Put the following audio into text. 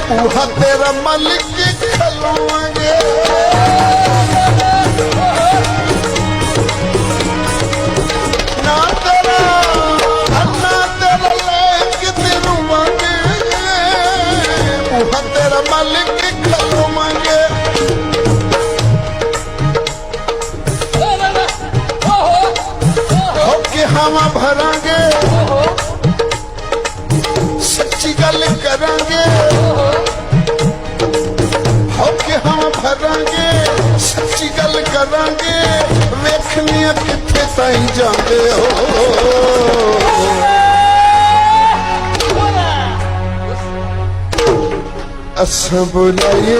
बूहा तेरा मालिक खलवांगे। ना तेरा लेके दिलवांगे, बूहा तेरा मालिक खलवांगे। होके हम भरांगे, सच्ची गल करांगे। होके हम भरांगे, सच्ची गल करांगे। वेखनिया किथे ताईं जांदे हो। असां बुलाए